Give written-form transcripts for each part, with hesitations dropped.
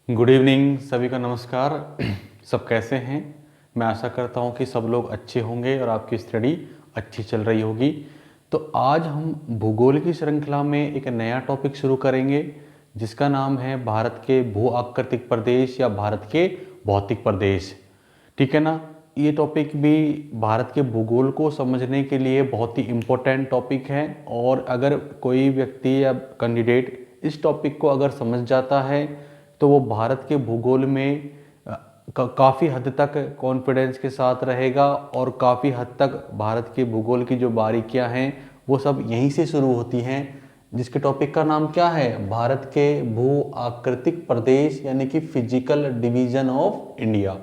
Good evening सभी का नमस्कार। सब कैसे हैं? मैं आशा करता हूं कि सब लोग अच्छे होंगे और आपकी स्टडी अच्छी चल रही होगी। तो आज हम भूगोल की श्रृंखला में एक नया टॉपिक शुरू करेंगे जिसका नाम है भारत के भू आकृतिक प्रदेश या भारत के भौतिक प्रदेश। ठीक है ना? ये टॉपिक भी भारत के भूगोल को समझने के लिए बहुत ही इम्पोर्टेंट टॉपिक है और अगर कोई व्यक्ति या कैंडिडेट इस टॉपिक को अगर समझ जाता है तो वो भारत के भूगोल में काफ़ी हद तक कॉन्फिडेंस के साथ रहेगा और काफ़ी हद तक भारत के भूगोल की जो बारीकियां हैं वो सब यहीं से शुरू होती हैं, जिसके टॉपिक का नाम क्या है? भारत के भू आकृतिक प्रदेश यानी कि फिजिकल डिवीजन ऑफ इंडिया।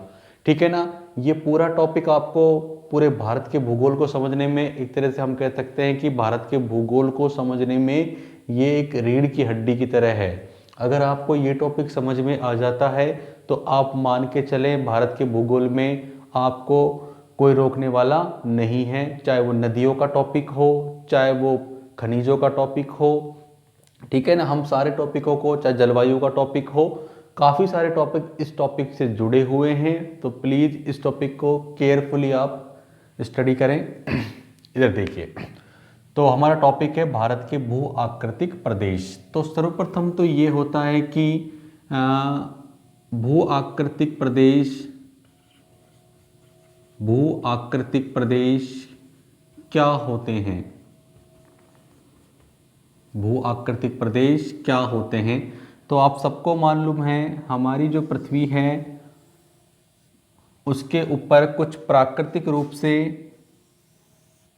ठीक है ना? ये पूरा टॉपिक आपको पूरे भारत के भूगोल को समझने में, एक तरह से हम कह सकते हैं कि भारत के भूगोल को समझने में ये एक रीढ़ की हड्डी की तरह है। अगर आपको ये टॉपिक समझ में आ जाता है तो आप मान के चलें भारत के भूगोल में आपको कोई रोकने वाला नहीं है, चाहे वो नदियों का टॉपिक हो, चाहे वो खनिजों का टॉपिक हो। ठीक है ना? हम सारे टॉपिकों को, चाहे जलवायु का टॉपिक हो, काफ़ी सारे टॉपिक इस टॉपिक से जुड़े हुए हैं। तो प्लीज़ इस टॉपिक को केयरफुली आप स्टडी करें। इधर देखिए, तो हमारा टॉपिक है भारत के भू आकृतिक प्रदेश। तो सर्वप्रथम तो ये होता है कि भू आकृतिक प्रदेश, भू आकृतिक प्रदेश क्या होते हैं? भू आकृतिक प्रदेश क्या होते हैं? तो आप सबको मालूम है हमारी जो पृथ्वी है उसके ऊपर कुछ प्राकृतिक रूप से,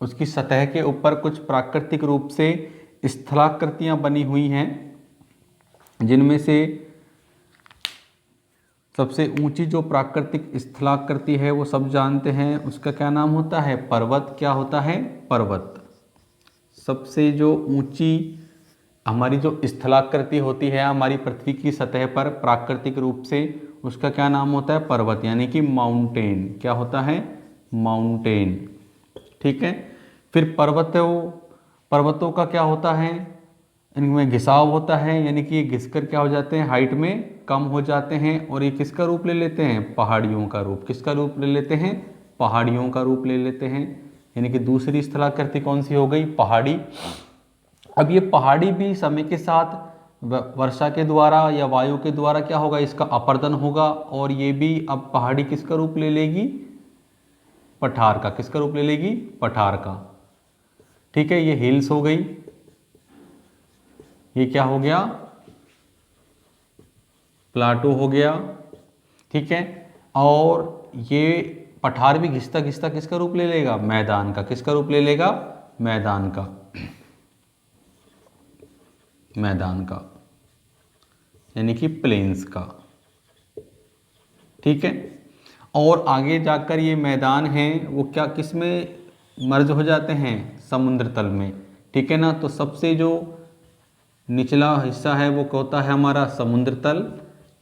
उसकी सतह के ऊपर कुछ प्राकृतिक रूप से स्थलाकृतियां बनी हुई हैं, जिनमें से सबसे ऊंची जो प्राकृतिक स्थलाकृति है वो सब जानते हैं, उसका क्या नाम होता है? पर्वत। क्या होता है? पर्वत। सबसे जो ऊंची हमारी जो स्थलाकृति होती है हमारी पृथ्वी की सतह पर प्राकृतिक रूप से, उसका क्या नाम होता है? पर्वत, यानी कि माउंटेन। क्या होता है? माउंटेन। ठीक है। फिर पर्वतों का क्या होता है? इनमें घिसाव होता है, यानी कि ये घिसकर क्या हो जाते हैं? हाइट में कम हो जाते हैं और ये किसका रूप ले लेते हैं? पहाड़ियों का रूप। किसका रूप ले लेते हैं? पहाड़ियों का रूप ले लेते हैं। यानी कि दूसरी स्थलाकृति कौन सी हो गई? पहाड़ी। अब ये पहाड़ी भी समय के साथ वर्षा के द्वारा या वायु के द्वारा क्या होगा? इसका अपर्दन होगा और ये भी अब पहाड़ी किसका रूप ले लेगी? पठार का। किसका रूप ले लेगी? पठार का। ठीक है, ये हिल्स हो गई। ये क्या हो गया? प्लाटो हो गया। ठीक है। और ये पठार भी घिसता घिसता किसका रूप ले लेगा? मैदान का। किसका रूप ले लेगा? मैदान का। मैदान का यानी कि प्लेन्स का। ठीक है। और आगे जाकर ये मैदान है वो क्या किस में मर्ज हो जाते हैं? समुद्र तल में। ठीक है ना? तो सबसे जो निचला हिस्सा है वो होता है हमारा समुद्र तल,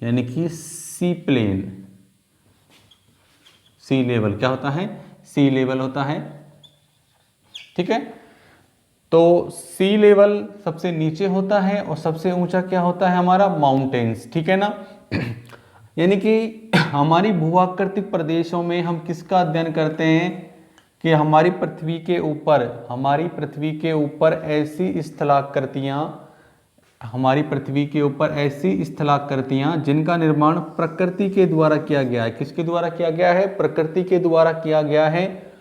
यानी कि सी प्लेन। सी लेवल क्या होता है? सी लेवल होता है। ठीक है। तो सी लेवल सबसे नीचे होता है और सबसे ऊंचा क्या होता है? हमारा माउंटेन्स। ठीक है ना? यानी कि हमारी भूआकृतिक प्रदेशों में हम किसका अध्ययन करते हैं कि हमारी पृथ्वी के ऊपर ऐसी स्थलाकृतियां जिनका निर्माण प्रकृति के द्वारा किया गया है। किसके द्वारा किया गया है? प्रकृति के द्वारा किया गया है।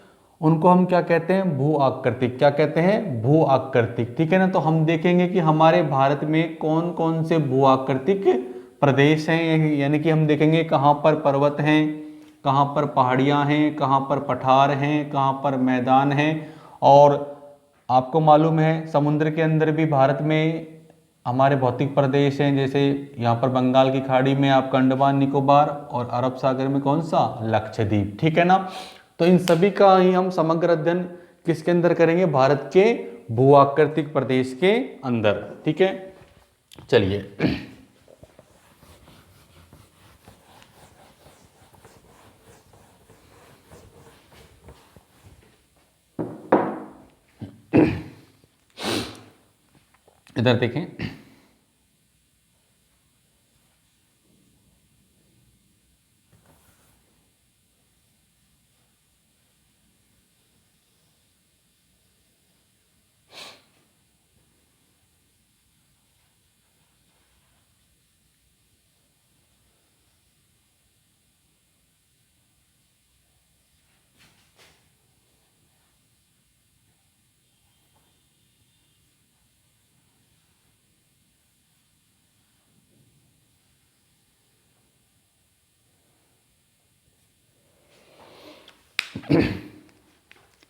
उनको हम क्या कहते हैं? भू आकृतिक। क्या कहते हैं? भू आकृतिक। ठीक है ना? तो हम देखेंगे कि हमारे भारत में कौन कौन से भू आकृतिक प्रदेश हैं, यानी कि हम देखेंगे कहाँ पर पर्वत हैं, कहाँ पर पहाड़ियाँ हैं, कहाँ पर पठार हैं, कहाँ पर मैदान हैं। और आपको मालूम है समुद्र के अंदर भी भारत में हमारे भौतिक प्रदेश हैं, जैसे यहाँ पर बंगाल की खाड़ी में आपका अंडमान निकोबार और अरब सागर में कौन सा? लक्षद्वीप। ठीक है ना? तो इन सभी का ही हम समग्र अध्ययन किसके अंदर करेंगे? भारत के भू आकृतिक प्रदेश के अंदर। ठीक है, चलिए। इधर देखें,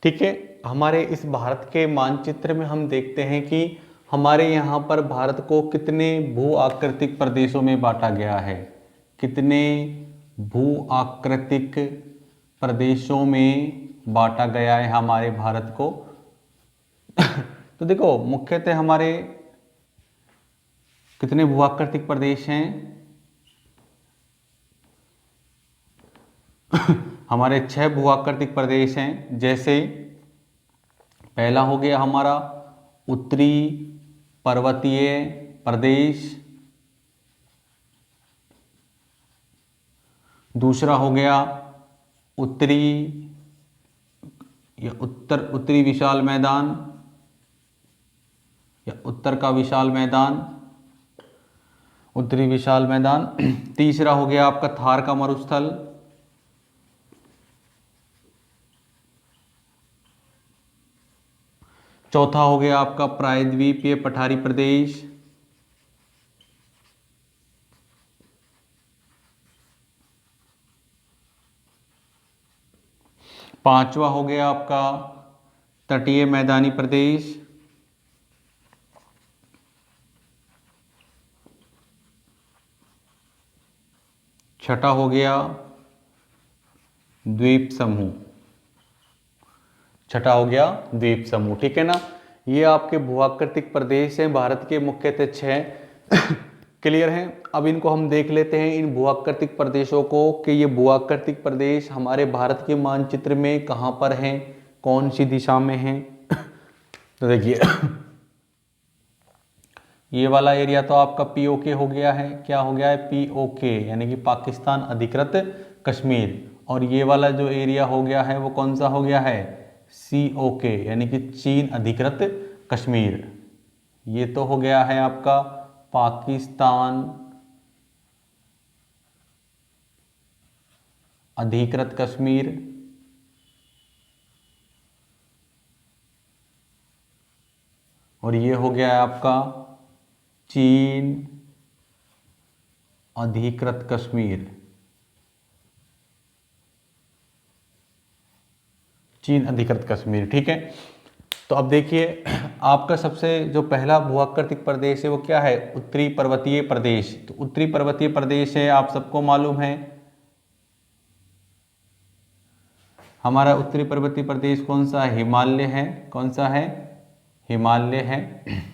ठीक है, हमारे इस भारत के मानचित्र में हम देखते हैं कि हमारे यहाँ पर भारत को कितने भू आकृतिक प्रदेशों में बांटा गया है, कितने भू आकृतिक प्रदेशों में बांटा गया है हमारे भारत को। तो देखो मुख्यतः हमारे कितने भू आकृतिक प्रदेश हैं, हमारे 6 भू आकृतिक प्रदेश हैं। जैसे पहला हो गया हमारा उत्तरी पर्वतीय प्रदेश, दूसरा हो गया उत्तरी या उत्तरी विशाल मैदान या उत्तर का विशाल मैदान, उत्तरी विशाल मैदान। तीसरा हो गया आपका थार का मरुस्थल, चौथा हो गया आपका प्रायद्वीपीय पठारी प्रदेश, पांचवा हो गया आपका तटीय मैदानी प्रदेश, छठा हो गया द्वीप समूह, छठा हो गया द्वीप समूह। ठीक है ना, ये आपके भूआकृतिक प्रदेश हैं भारत के, मुख्यतः 6 क्लियर हैं। अब इनको हम देख लेते हैं इन भूआकृतिक प्रदेशों को कि ये भूआकृतिक प्रदेश हमारे भारत के मानचित्र में कहाँ पर हैं, कौन सी दिशा में हैं। तो देखिए ये वाला एरिया तो आपका पीओके हो गया है, क्या हो गया है, पीओके यानी कि पाकिस्तान अधिकृत कश्मीर। और ये वाला जो एरिया हो गया है वो कौन सा हो गया है, सीओके यानी कि चीन अधिकृत कश्मीर। ये तो हो गया है आपका पाकिस्तान अधिकृत कश्मीर, और ये हो गया है आपका चीन अधिकृत कश्मीर, चीन अधिकृत कश्मीर। ठीक है, तो अब देखिए आपका सबसे जो पहला भूआकृतिक प्रदेश है वो क्या है, उत्तरी पर्वतीय प्रदेश। तो उत्तरी पर्वतीय प्रदेश है, आप सबको मालूम है हमारा उत्तरी पर्वतीय प्रदेश कौन सा है, हिमालय है। कौन सा है, हिमालय है।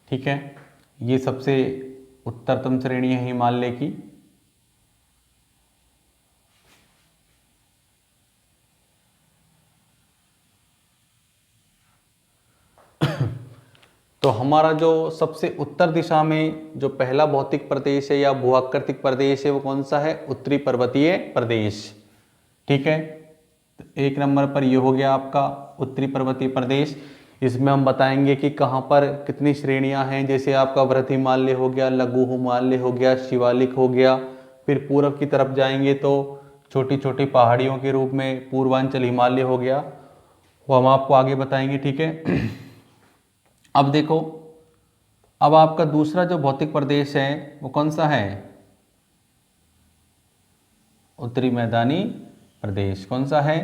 ठीक है, ये सबसे उत्तरतम श्रेणी है हिमालय की। तो हमारा जो सबसे उत्तर दिशा में जो पहला भौतिक प्रदेश है या भूआकृतिक प्रदेश है वो कौन सा है, उत्तरी पर्वतीय प्रदेश। ठीक है, तो 1 नंबर पर ये हो गया आपका उत्तरी पर्वतीय प्रदेश। इसमें हम बताएंगे कि कहाँ पर कितनी श्रेणियां हैं, जैसे आपका वृहद हिमालय हो गया, लघु हिमालय हो गया, शिवालिक हो गया। फिर पूर्व की तरफ जाएंगे तो छोटी छोटी पहाड़ियों के रूप में पूर्वांचल हिमालय हो गया, वो हम आपको आगे बताएंगे। ठीक है, अब देखो, अब आपका दूसरा जो भौतिक प्रदेश है वो कौन सा है, उत्तरी मैदानी प्रदेश। कौन सा है,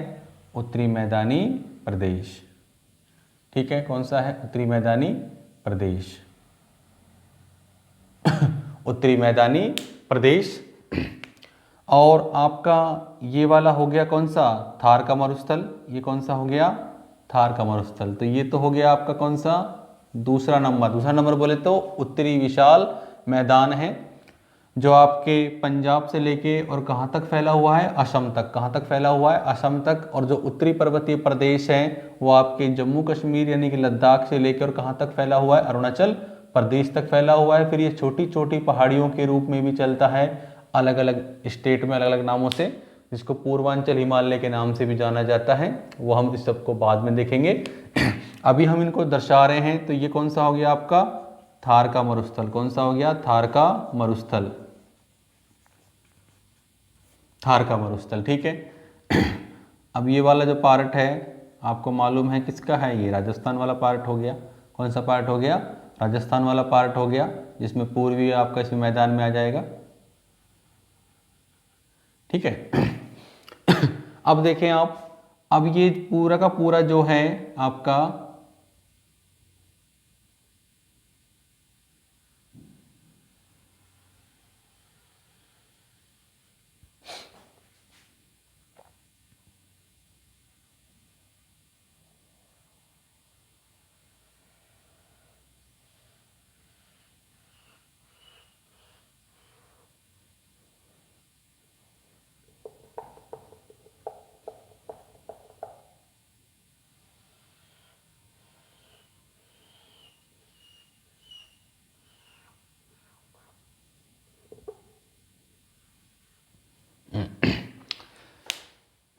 उत्तरी मैदानी प्रदेश। ठीक है, कौन सा है, उत्तरी मैदानी प्रदेश। उत्तरी मैदानी प्रदेश। और आपका ये वाला हो गया कौन सा, थार का मरुस्थल। ये कौन सा हो गया, थार का मरुस्थल। तो ये तो हो गया आपका कौन सा, दूसरा नंबर। दूसरा नंबर बोले तो उत्तरी विशाल मैदान है, जो आपके पंजाब से लेके और कहाँ तक फैला हुआ है, असम तक। कहाँ तक फैला हुआ है, असम तक। और जो उत्तरी पर्वतीय प्रदेश है वो आपके जम्मू कश्मीर यानी कि लद्दाख से लेकर और कहाँ तक फैला हुआ है, अरुणाचल प्रदेश तक फैला हुआ है। फिर ये छोटी छोटी पहाड़ियों के रूप में भी चलता है, अलग अलग स्टेट में अलग अलग नामों से, जिसको पूर्वांचल हिमालय के नाम से भी जाना जाता है। वो हम इस सबको बाद में देखेंगे। अभी हम इनको दर्शा रहे हैं। तो ये कौन सा हो गया आपका, थार का मरुस्थल। कौन सा हो गया? थार का मरुस्थल, थार का मरुस्थल। ठीक है। अब ये वाला जो पार्ट है आपको मालूम है किसका है? ये राजस्थान वाला पार्ट हो गया। कौन सा पार्ट हो गया? राजस्थान वाला पार्ट हो गया, जिसमें पूर्वी आपका इस मैदान में आ जाएगा। ठीक है। अब देखें आप, अब ये पूरा का पूरा जो है आपका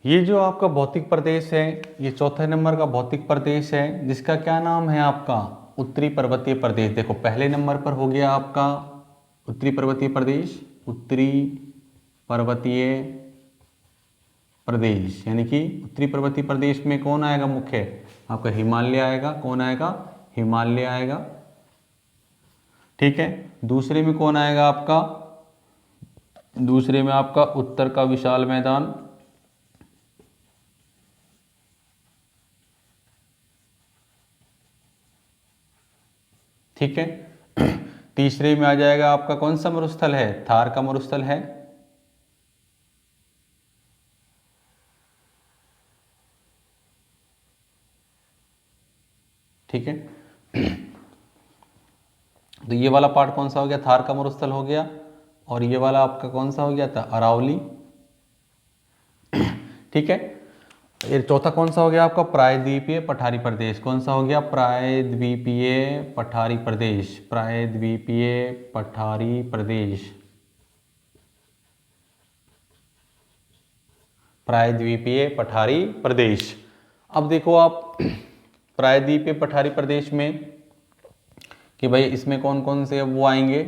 ये जो आपका भौतिक प्रदेश है, ये चौथे नंबर का भौतिक प्रदेश है, जिसका क्या नाम है आपका? उत्तरी पर्वतीय प्रदेश। देखो पहले नंबर पर हो गया आपका उत्तरी पर्वतीय प्रदेश, उत्तरी पर्वतीय प्रदेश, यानी कि उत्तरी पर्वतीय प्रदेश में कौन आएगा मुख्य? आपका हिमालय आएगा। कौन आएगा? हिमालय आएगा। ठीक है। दूसरे में कौन आएगा आपका? दूसरे में आपका उत्तर का विशाल मैदान। ठीक है। तीसरे में आ जाएगा आपका कौन सा मरुस्थल है? थार का मरुस्थल है। ठीक है। तो ये वाला पार्ट कौन सा हो गया? थार का मरुस्थल हो गया। और ये वाला आपका कौन सा हो गया था? अरावली। ठीक है। ये चौथा कौन सा हो गया आपका? प्रायद्वीपीय पठारी प्रदेश। कौन सा हो गया? प्रायद्वीपीय पठारी प्रदेश, प्रायद्वीपीय पठारी प्रदेश, प्रायद्वीपीय पठारी प्रदेश। अब देखो आप प्रायद्वीपीय पठारी प्रदेश में कि भाई इसमें कौन कौन से वो आएंगे।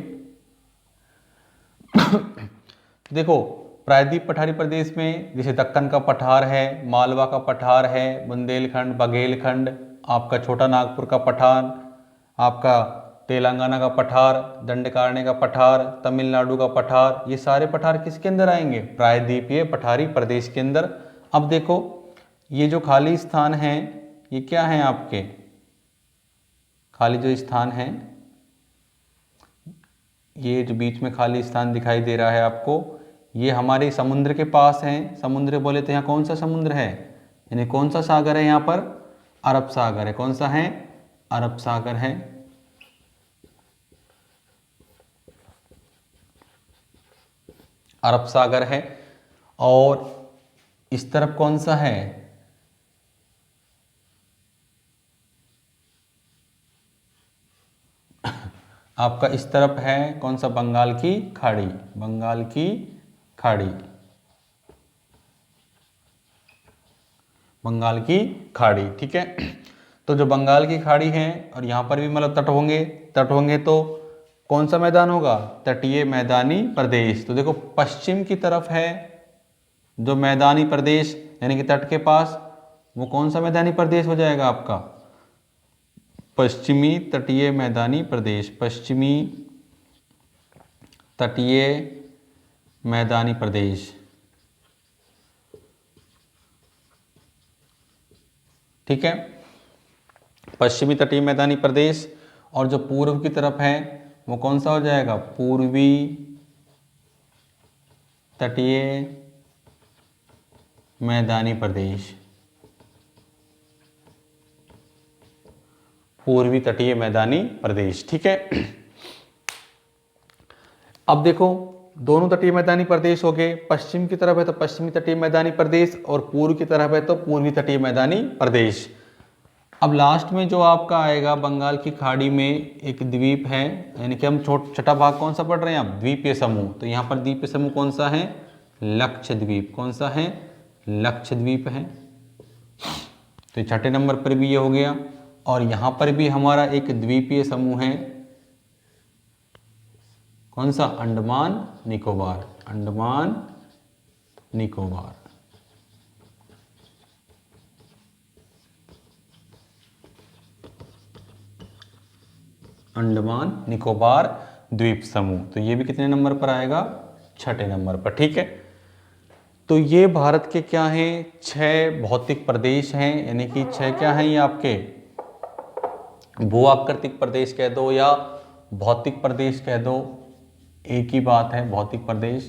देखो प्रायद्वीप पठारी प्रदेश में जैसे दक्कन का पठार है, मालवा का पठार है, बुंदेलखंड, बघेलखंड, आपका छोटा नागपुर का पठार, आपका तेलंगाना का पठार, दंडकारण्य का पठार, तमिलनाडु का पठार, ये सारे पठार किसके अंदर आएंगे? प्रायद्वीपीय पठारी प्रदेश के अंदर। अब देखो ये जो खाली स्थान है ये क्या है आपके? खाली जो स्थान है, ये जो बीच में खाली स्थान दिखाई दे रहा है आपको, ये हमारे समुद्र के पास है। समुद्र बोले तो यहाँ कौन सा समुद्र है? यानी कौन सा सागर है यहाँ पर? अरब सागर है। कौन सा है? अरब सागर है। अरब सागर है। और इस तरफ कौन सा है? आपका इस तरफ है कौन सा? बंगाल की खाड़ी, बंगाल की खाड़ी, बंगाल की खाड़ी। ठीक है। तो जो बंगाल की खाड़ी है और यहाँ पर भी मतलब तट होंगे तो कौन सा मैदान होगा? तटीय मैदानी प्रदेश। तो देखो पश्चिम की तरफ है जो मैदानी प्रदेश यानी कि तट के पास, वो कौन सा मैदानी प्रदेश हो जाएगा आपका? पश्चिमी तटीय मैदानी प्रदेश, पश्चिमी तटीय मैदानी प्रदेश। ठीक है। पश्चिमी तटीय मैदानी प्रदेश। और जो पूर्व की तरफ है वो कौन सा हो जाएगा? पूर्वी तटीय मैदानी प्रदेश, पूर्वी तटीय मैदानी प्रदेश। ठीक है। अब देखो दोनों तटीय मैदानी प्रदेश हो गए। पश्चिम की तरफ है तो पश्चिमी तटीय मैदानी प्रदेश और पूर्व की तरफ है तो पूर्वी तटीय मैदानी प्रदेश। अब लास्ट में जो आपका आएगा बंगाल की खाड़ी में एक द्वीप है, यानी कि हम छठा भाग कौन सा पढ़ रहे हैं आप? द्वीपीय समूह। तो यहाँ पर द्वीपीय समूह कौन सा है? लक्षद्वीप। कौन सा है? लक्षद्वीप है। तो छठे नंबर पर भी ये हो गया। और यहाँ पर भी हमारा एक द्वीपीय समूह है कौन सा? अंडमान निकोबार, अंडमान निकोबार। अंडमान निकोबार द्वीप समूह। तो ये भी कितने नंबर पर आएगा? 6ठे नंबर पर। ठीक है, तो ये भारत के क्या हैं? 6 भौतिक प्रदेश हैं, यानी कि 6 क्या हैं ये आपके? भू-आकृतिक प्रदेश कह दो या भौतिक प्रदेश कह दो, एक ही बात है। भौतिक प्रदेश,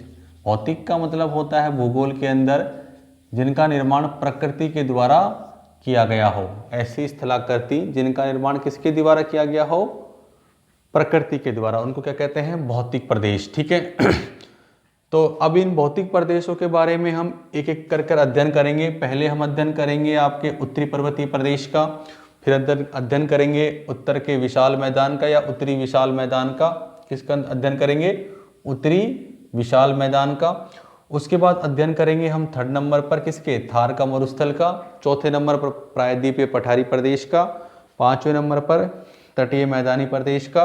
भौतिक का मतलब होता है भूगोल के अंदर जिनका निर्माण प्रकृति के द्वारा किया गया हो। ऐसी स्थलाकृति जिनका निर्माण किसके द्वारा किया गया हो? प्रकृति के द्वारा, उनको क्या कहते हैं? भौतिक प्रदेश। ठीक है, तो अब इन भौतिक प्रदेशों के बारे में हम एक एक कर कर अध्ययन करेंगे। पहले हम अध्ययन करेंगे आपके उत्तरी पर्वतीय प्रदेश का, फिर अध्ययन करेंगे उत्तर के विशाल मैदान का या उत्तरी विशाल मैदान का। किसका अध्ययन करेंगे? उत्तरी विशाल मैदान का। उसके बाद अध्ययन करेंगे हम 3rd नंबर पर किसके? थार का मरुस्थल का। 4थे नंबर पर प्रायद्वीपीय पठारी प्रदेश का। 5वें नंबर पर तटीय मैदानी प्रदेश का।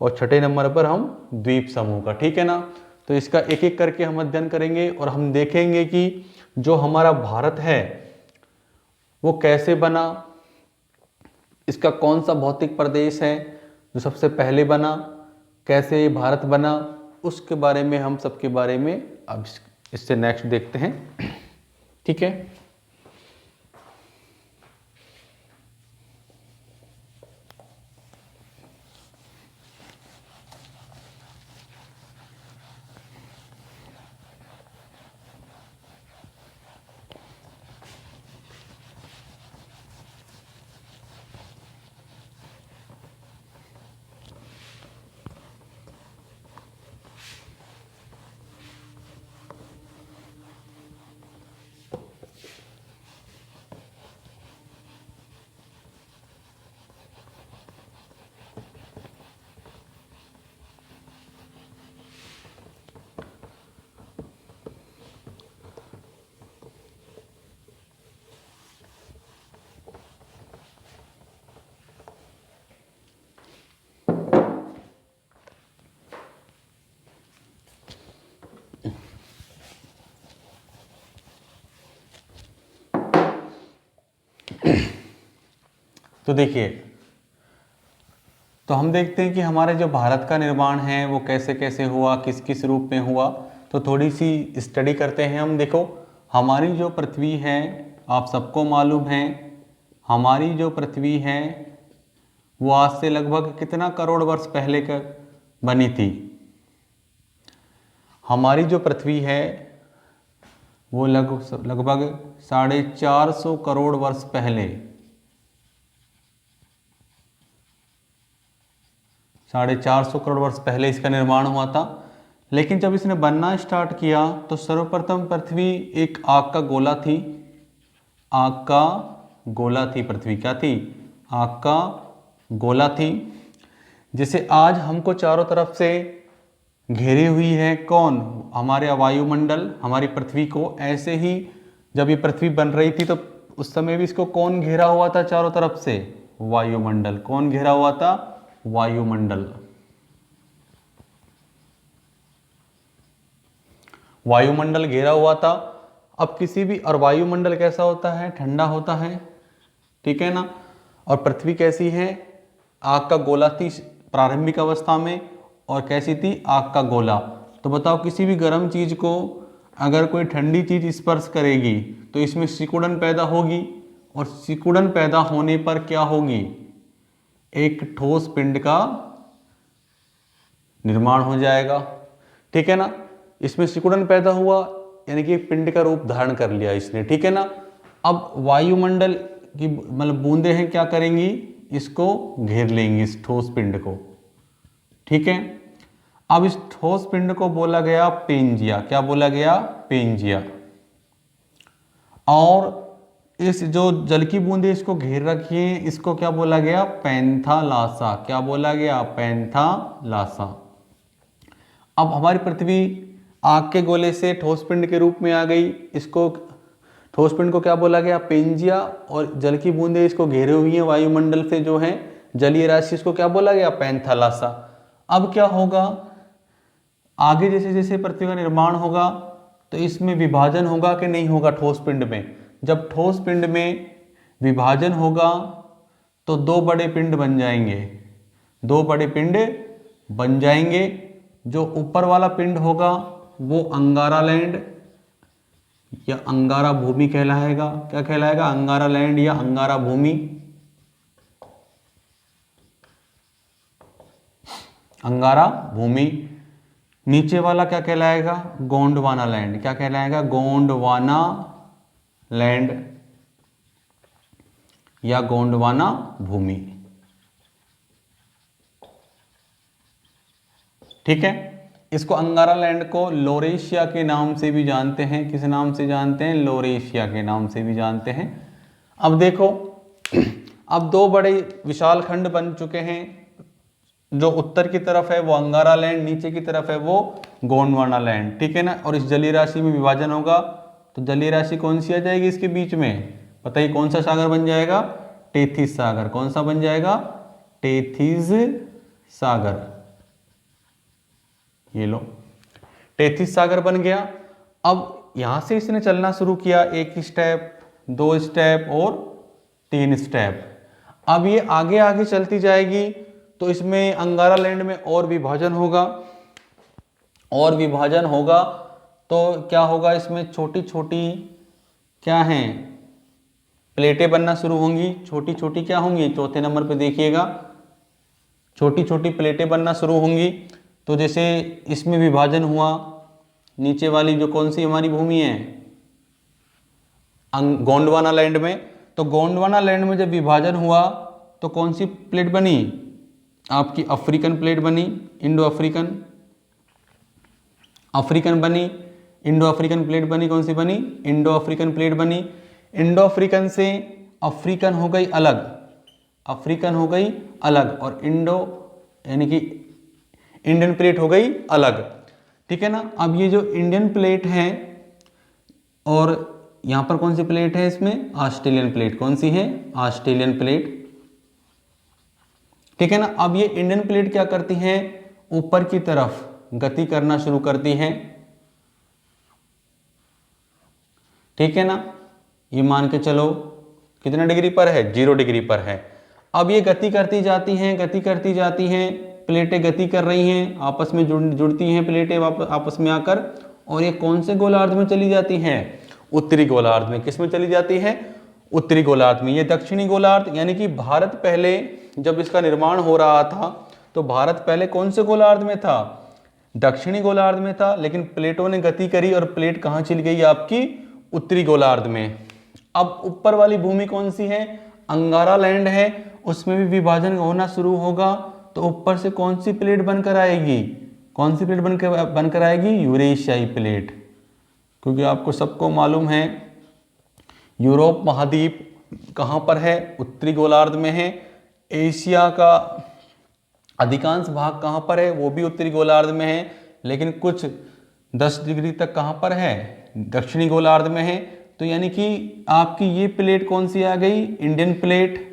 और 6ठे नंबर पर हम द्वीप समूह का। ठीक है ना, तो इसका एक एक करके हम अध्ययन करेंगे और हम देखेंगे कि जो हमारा भारत है वो कैसे बना, इसका कौन सा भौतिक प्रदेश है जो सबसे पहले बना, कैसे ये भारत बना, उसके बारे में हम सबके बारे में अब इससे नेक्स्ट देखते हैं। ठीक है, तो देखिए, तो हम देखते हैं कि हमारे जो भारत का निर्माण है वो कैसे कैसे हुआ, किस किस रूप में हुआ। तो थोड़ी सी स्टडी करते हैं हम। देखो, हमारी जो पृथ्वी है आप सबको मालूम है, हमारी जो पृथ्वी है वो आज से लगभग कितना करोड़ वर्ष पहले का बनी थी? हमारी जो पृथ्वी है वो लगभग 450 करोड़ वर्ष पहले, 450 करोड़ वर्ष पहले इसका निर्माण हुआ था। लेकिन जब इसने बनना स्टार्ट किया तो सर्वप्रथम पृथ्वी एक आग का गोला थी। आग का गोला थी पृथ्वी, क्या थी? आग का गोला थी, जिसे आज हमको चारों तरफ से घेरी हुई है। कौन? हमारे वायुमंडल, हमारी पृथ्वी को। ऐसे ही जब ये पृथ्वी बन रही थी तो उस समय भी इसको कौन घेरा हुआ था चारों तरफ से? वायुमंडल। कौन घेरा हुआ था? वायुमंडल। वायुमंडल घेरा हुआ था। अब किसी भी, और वायुमंडल कैसा होता है? ठंडा होता है, ठीक है ना। और पृथ्वी कैसी है? आग का गोला थी प्रारंभिक अवस्था में। और कैसी थी? आग का गोला। तो बताओ, किसी भी गर्म चीज को अगर कोई ठंडी चीज स्पर्श करेगी तो इसमें सिकुड़न पैदा होगी, और सिकुड़न पैदा होने पर क्या होगी? एक ठोस पिंड का निर्माण हो जाएगा, ठीक है ना। इसमें सिकुड़न पैदा हुआ यानी कि पिंड का रूप धारण कर लिया इसने, ठीक है ना। अब वायुमंडल की मतलब बूंदें हैं, क्या करेंगी? इसको घेर लेंगी, इस ठोस पिंड को, ठीक है। अब इस ठोस पिंड को बोला गया पेंजिया। क्या बोला गया? पेंजिया। और इस जो जल की बूंदें इसको घेर रखी हैं, इसको क्या बोला गया? पैंथालासा। क्या बोला गया? पैंथालासा। अब हमारी पृथ्वी आग के गोले से ठोस पिंड के रूप में आ गई। इसको, ठोस पिंड को क्या बोला गया? पेंजिया। और जल की बूंदें इसको घेरे हुई हैं वायुमंडल से, जो है जलीय राशि, इसको क्या बोला गया? पैंथालासा। अब क्या होगा? आगे जैसे जैसे पृथ्वी का निर्माण होगा तो इसमें विभाजन होगा कि नहीं होगा ठोस पिंड में। जब ठोस पिंड में विभाजन होगा तो दो बड़े पिंड बन जाएंगे, दो बड़े पिंड बन जाएंगे। जो ऊपर वाला पिंड होगा वो अंगारा लैंड या अंगारा भूमि कहलाएगा। क्या कहलाएगा? अंगारा लैंड या अंगारा भूमि। अंगारा भूमि। नीचे वाला क्या कहलाएगा? गोंडवाना लैंड। क्या कहलाएगा? गोंडवाना लैंड या गोंडवाना भूमि। ठीक है। इसको अंगारा लैंड को लोरेशिया के नाम से भी जानते हैं। किस नाम से जानते हैं? लोरेशिया के नाम से भी जानते हैं। अब देखो, अब दो बड़े विशाल खंड बन चुके हैं। जो उत्तर की तरफ है वो अंगारा लैंड, नीचे की तरफ है वो गोंडवाना लैंड। ठीक है ना। और इस जलीय राशि में विभाजन होगा तो जलीय राशि कौन सी आ जाएगी इसके बीच में? बताइए कौन सा सागर बन जाएगा? टेथिस सागर। कौन सा बन जाएगा? टेथिस सागर। ये लो, टेथिस सागर बन गया। अब यहां से इसने चलना शुरू किया, एक स्टेप, दो स्टेप और तीन स्टेप। अब ये आगे आगे चलती जाएगी तो इसमें अंगारा लैंड में और विभाजन होगा, और विभाजन होगा तो क्या होगा? इसमें छोटी छोटी क्या हैं? प्लेटें बनना शुरू होंगी। छोटी छोटी क्या होंगी? चौथे नंबर पे देखिएगा, छोटी छोटी प्लेटें बनना शुरू होंगी। तो जैसे इसमें विभाजन हुआ, नीचे वाली जो कौन सी हमारी भूमि है? गोंडवाना लैंड में। तो गोंडवाना लैंड में जब विभाजन हुआ तो कौन सी प्लेट बनी? आपकी अफ्रीकन प्लेट बनी, इंडो अफ्रीकन। अफ्रीकन बनी, इंडो अफ्रीकन प्लेट बनी। कौन सी बनी? इंडो अफ्रीकन प्लेट बनी। इंडो अफ्रीकन से अफ्रीकन हो गई अलग, अफ्रीकन हो गई अलग, और इंडो यानी कि इंडियन प्लेट हो गई अलग। ठीक है ना। अब ये जो इंडियन प्लेट है और यहां पर कौन सी प्लेट है? इसमें ऑस्ट्रेलियन प्लेट। कौन सी है? Australian plate. ठीक है ना। अब ये इंडियन प्लेट क्या करती है? ऊपर की तरफ गति करना शुरू करती है। ठीक है ना। ये मान के चलो कितने डिग्री पर है? 0 डिग्री पर है। अब ये गति करती जाती हैं, गति करती जाती हैं, प्लेटें गति कर रही हैं, आपस में जुड़ती हैं प्लेटें आपस में आकर, और ये कौन से गोलार्ध में चली जाती हैं? उत्तरी गोलार्ध में। किस में चली जाती है? उत्तरी गोलार्ध में। ये दक्षिणी गोलार्ध यानी कि भारत पहले जब इसका निर्माण हो रहा था तो भारत पहले कौन से गोलार्ध में था? दक्षिणी गोलार्ध में था। लेकिन प्लेटों ने गति करी और प्लेट कहाँ चली गई? आपकी उत्तरी गोलार्ध में। अब ऊपर वाली भूमि कौन सी है? अंगारा लैंड है। उसमें भी विभाजन होना शुरू होगा तो ऊपर से कौन सी प्लेट बनकर आएगी? कौन सी प्लेट बनकर आएगी? यूरेशियाई प्लेट। क्योंकि आपको सबको मालूम है यूरोप महाद्वीप कहाँ पर है? उत्तरी गोलार्ध में है। एशिया का अधिकांश भाग कहाँ पर है? वो भी उत्तरी गोलार्ध में है। लेकिन कुछ 10 डिग्री तक कहाँ पर है? दक्षिणी गोलार्ध में है। तो यानी कि आपकी ये प्लेट कौन सी आ गई? Indian plate.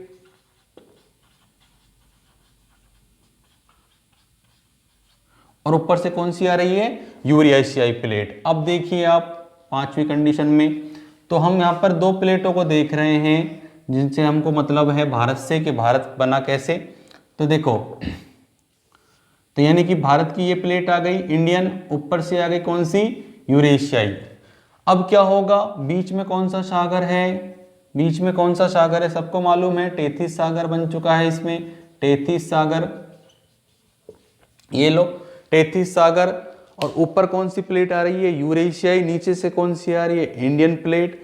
और ऊपर से कौन सी आ रही है? यूरेशियाई प्लेट। अब देखिए आप पांचवी कंडीशन में, तो हम यहाँ पर दो प्लेटों को देख रहे हैं जिनसे हमको मतलब है भारत से, कि भारत बना कैसे। तो देखो, तो यानी कि भारत की ये प्लेट आ गई इंडियन, ऊपर से आ गई कौन सी? यूरेशियाई। अब क्या होगा? बीच में कौन सा सागर है? बीच में कौन सा सागर है? सबको मालूम है टेथिस सागर बन चुका है इसमें, टेथिस सागर। ये लो टेथिस सागर। और ऊपर कौन सी प्लेट आ रही है? यूरेशियाई। नीचे से कौन सी आ रही है? Indian plate.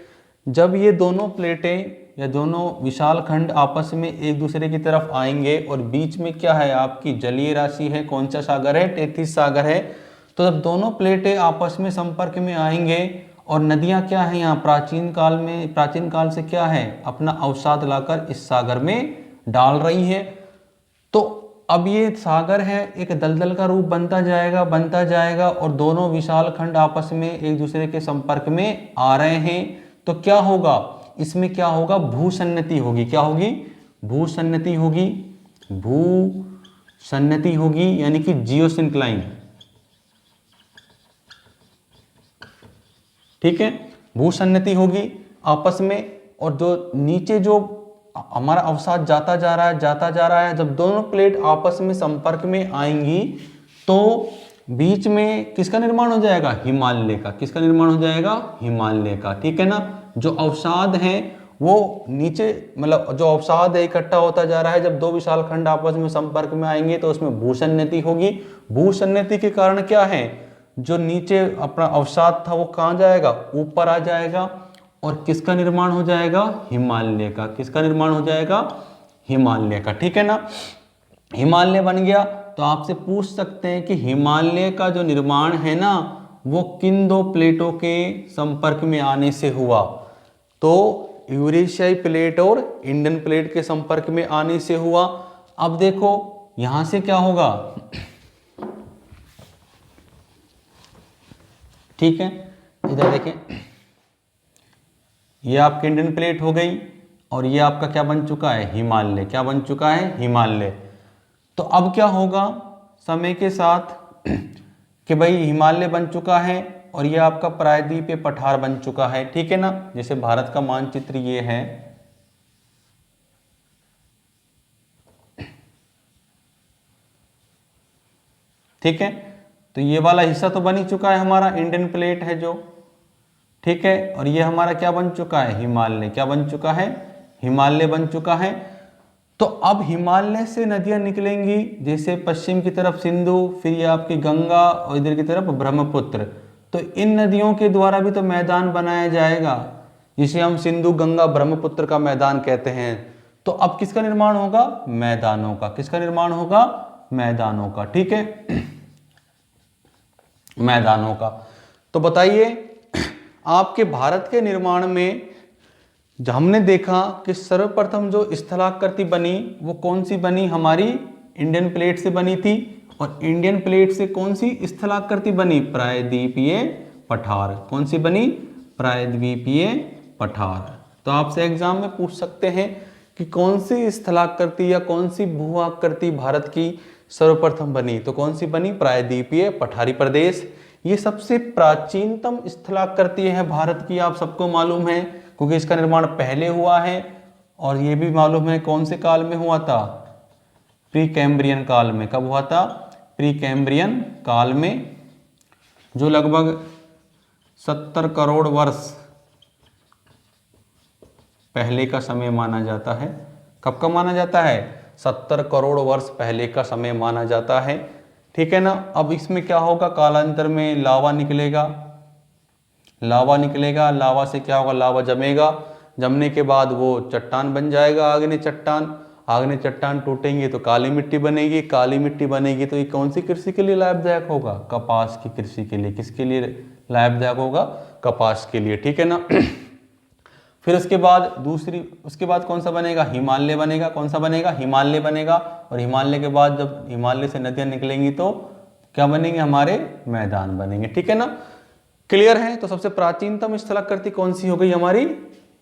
जब ये दोनों प्लेटें या दोनों विशाल खंड आपस में एक दूसरे की तरफ आएंगे और बीच में क्या है? आपकी जलीय राशि है। कौन सा सागर है? टेथिस सागर है। तो जब दोनों प्लेटें आपस में संपर्क में आएंगे और नदियां क्या है यहाँ प्राचीन काल से क्या है? अपना अवसाद लाकर इस सागर में डाल रही है। तो अब ये सागर है एक दलदल का रूप बनता जाएगा और दोनों विशाल खंड आपस में एक दूसरे के संपर्क में आ रहे हैं। तो क्या होगा इसमें? क्या होगा? भूसन्नति होगी। क्या होगी? भूसन्नति होगी। भूसन्नति होगी यानी कि जियोसिंक्लाइन। ठीक है, भूसन्नति होगी आपस में, और जो नीचे जो हमारा अवसाद जाता जा रहा है, जब दोनों प्लेट आपस में संपर्क में आएंगी तो बीच में किसका निर्माण हो जाएगा, हिमालय का। किसका निर्माण हो जाएगा, हिमालय का। ठीक है ना, जो अवसाद है वो नीचे, मतलब जो अवसाद है इकट्ठा होता जा रहा है, जब दो विशाल खंड आपस में संपर्क में आएंगे तो उसमें भूसन्नति होगी। भूसन्नति के कारण क्या है, जो नीचे अपना अवसाद था वो कहाँ जाएगा, ऊपर आ जाएगा, और किसका निर्माण हो जाएगा, हिमालय का। किसका निर्माण हो जाएगा, हिमालय का। ठीक है ना, हिमालय बन गया। तो आपसे पूछ सकते हैं कि हिमालय का जो निर्माण है ना वो किन दो प्लेटों के संपर्क में आने से हुआ, तो यूरेशियाई प्लेट और इंडियन प्लेट के संपर्क में आने से हुआ। अब देखो यहां से क्या होगा, ठीक है, इधर देखें, ये आपकी इंडियन प्लेट हो गई और ये आपका क्या बन चुका है, हिमालय। क्या बन चुका है, हिमालय। तो अब क्या होगा समय के साथ कि भाई हिमालय बन चुका है और ये आपका प्रायद्वीपीय पठार बन चुका है। ठीक है ना, जैसे भारत का मानचित्र ये है, ठीक है, तो ये वाला हिस्सा तो बन ही चुका है, हमारा इंडियन प्लेट है जो, ठीक है, और ये हमारा क्या बन चुका है, हिमालय। क्या बन चुका है, हिमालय बन चुका है। तो अब हिमालय से नदियां निकलेंगी, जैसे पश्चिम की तरफ सिंधु, फिर ये आपकी गंगा, और इधर की तरफ ब्रह्मपुत्र। तो इन नदियों के द्वारा भी तो मैदान बनाया जाएगा, जिसे हम सिंधु गंगा ब्रह्मपुत्र का मैदान कहते हैं। तो अब किसका निर्माण होगा, मैदानों का। किसका निर्माण होगा, मैदानों का। ठीक है, मैदानों का। तो बताइए आपके भारत के निर्माण में हमने देखा कि सर्वप्रथम जो स्थलाकृति बनी वो कौन सी बनी, हमारी इंडियन प्लेट से बनी थी, और इंडियन प्लेट से कौन सी स्थलाकृति बनी, प्रायद्वीपीय पठार। कौन सी बनी, प्रायद्वीपीय पठार। तो आपसे एग्जाम में पूछ सकते हैं कि कौन सी स्थलाकृति या कौन सी भू आकृति भारत की सर्वप्रथम बनी, तो कौन सी बनी, प्रायद्वीपीय पठारी प्रदेश। ये सबसे प्राचीनतम स्थलाकृति है भारत की, आप सबको मालूम है, क्योंकि इसका निर्माण पहले हुआ है, और ये भी मालूम है कौन से काल में हुआ था, प्री कैम्ब्रियन काल में। कब हुआ था, प्री कैम्ब्रियन काल में, जो लगभग 70 करोड़ वर्ष पहले का समय माना जाता है। कब का माना जाता है, 70 करोड़ वर्ष पहले का समय माना जाता है। ठीक है ना, अब इसमें क्या होगा, कालांतर में लावा निकलेगा, लावा निकलेगा, लावा से क्या होगा, लावा जमेगा, जमने के बाद वो चट्टान बन जाएगा, आग्नेय चट्टान। आग्नेय चट्टान टूटेंगे तो काली मिट्टी बनेगी, काली मिट्टी बनेगी तो ये कौन सी कृषि के लिए लाभदायक होगा, कपास की कृषि के लिए। किसके लिए लाभदायक होगा, कपास के लिए। ठीक है ना, फिर उसके बाद कौन सा बनेगा, हिमालय बनेगा। कौन सा बनेगा, हिमालय बनेगा, और हिमालय के बाद जब हिमालय से नदियां निकलेंगी तो क्या बनेंगे, हमारे मैदान बनेंगे। ठीक है ना, क्लियर है। तो सबसे प्राचीनतम स्थलाकृति कौन सी हो गई हमारी,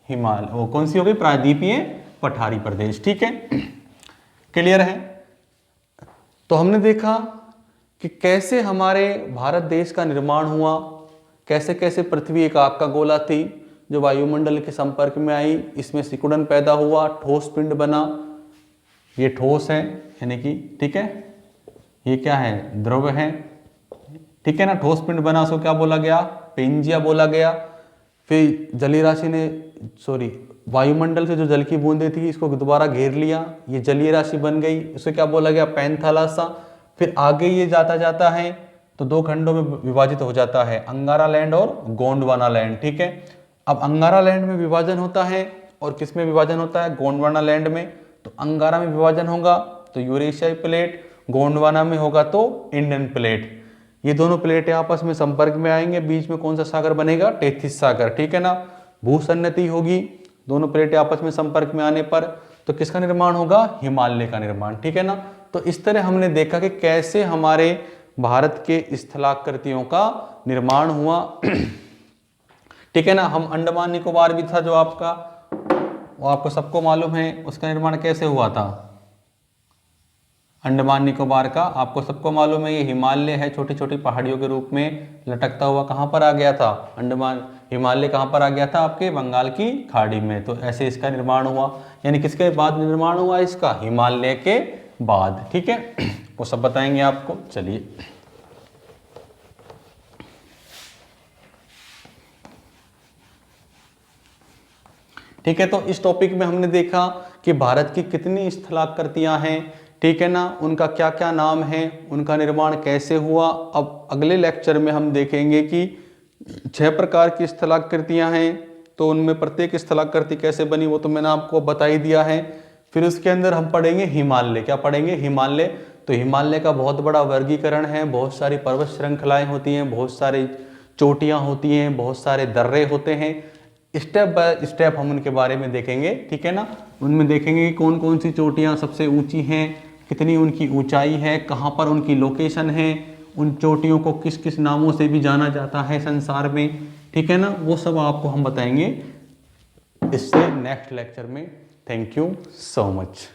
हिमालय, वो कौन सी हो गई, प्रायद्वीपीय पठारी प्रदेश। ठीक है, क्लियर है। तो हमने देखा कि कैसे हमारे भारत देश का निर्माण हुआ, कैसे कैसे पृथ्वी एक आग का गोला थी जो वायुमंडल के संपर्क में आई, इसमें सिकुड़न पैदा हुआ, ठोस पिंड बना, ये ठोस है यानी कि, ठीक है, ये क्या है, द्रव है। ठीक है ना, ठोस पिंड बना, उसको क्या बोला गया, पेंजिया बोला गया। फिर जलीय राशि ने, वायुमंडल से जो जल की बूंदें थी इसको दोबारा घेर लिया, ये जलीय राशि बन गई, उसे क्या बोला गया, पैंथालासा। फिर आगे ये जाता जाता है तो दो खंडों में विभाजित हो जाता है, अंगारा लैंड और गोंडवाना लैंड। ठीक है, अब अंगारा लैंड में विभाजन होता है और किस में विभाजन होता है, गोंडवाना लैंड में। तो अंगारा में विभाजन होगा तो यूरेशियाई प्लेट, गोंडवाना में होगा तो इंडियन प्लेट। ये दोनों प्लेटें आपस में संपर्क में आएंगे, बीच में कौन सा सागर बनेगा, टेथिस सागर। ठीक है ना, भूसन्नति होगी दोनों प्लेटें आपस में संपर्क में आने पर, तो किसका निर्माण होगा, हिमालय का निर्माण। ठीक है ना, तो इस तरह हमने देखा कि कैसे हमारे भारत के स्थलाकृतियों का निर्माण हुआ। ठीक है ना, हम अंडमान निकोबार भी था जो आपका, वो आपको सबको मालूम है, उसका निर्माण कैसे हुआ था, अंडमान निकोबार का। आपको सबको मालूम है ये हिमालय है, छोटी छोटी पहाड़ियों के रूप में लटकता हुआ कहाँ पर आ गया था, अंडमान हिमालय कहाँ पर आ गया था, आपके बंगाल की खाड़ी में। तो ऐसे इसका निर्माण हुआ, यानी किसके बाद निर्माण हुआ इसका, हिमालय के बाद। ठीक है, वो सब बताएंगे आपको। चलिए ठीक है, तो इस टॉपिक में हमने देखा कि भारत की कितनी स्थलाकृतियां हैं, ठीक है ना, उनका क्या क्या नाम है, उनका निर्माण कैसे हुआ। अब अगले लेक्चर में हम देखेंगे कि 6 प्रकार की स्थलाकृतियां हैं, तो उनमें प्रत्येक स्थलाकृति कैसे बनी वो तो मैंने आपको बता ही दिया है। फिर उसके अंदर हम पढ़ेंगे हिमालय। क्या पढ़ेंगे, हिमालय। तो हिमालय का बहुत बड़ा वर्गीकरण है, बहुत सारी पर्वत श्रृंखलाएं होती हैं, बहुत सारी चोटियां होती हैं, बहुत सारे दर्रे होते हैं। स्टेप बाय स्टेप हम उनके बारे में देखेंगे, ठीक है ना। उनमें देखेंगे कि कौन कौन सी चोटियां सबसे ऊंची हैं, कितनी उनकी ऊंचाई है, कहाँ पर उनकी लोकेशन है, उन चोटियों को किस किस नामों से भी जाना जाता है संसार में, ठीक है ना। वो सब आपको हम बताएंगे इससे नेक्स्ट लेक्चर में। Thank you so much.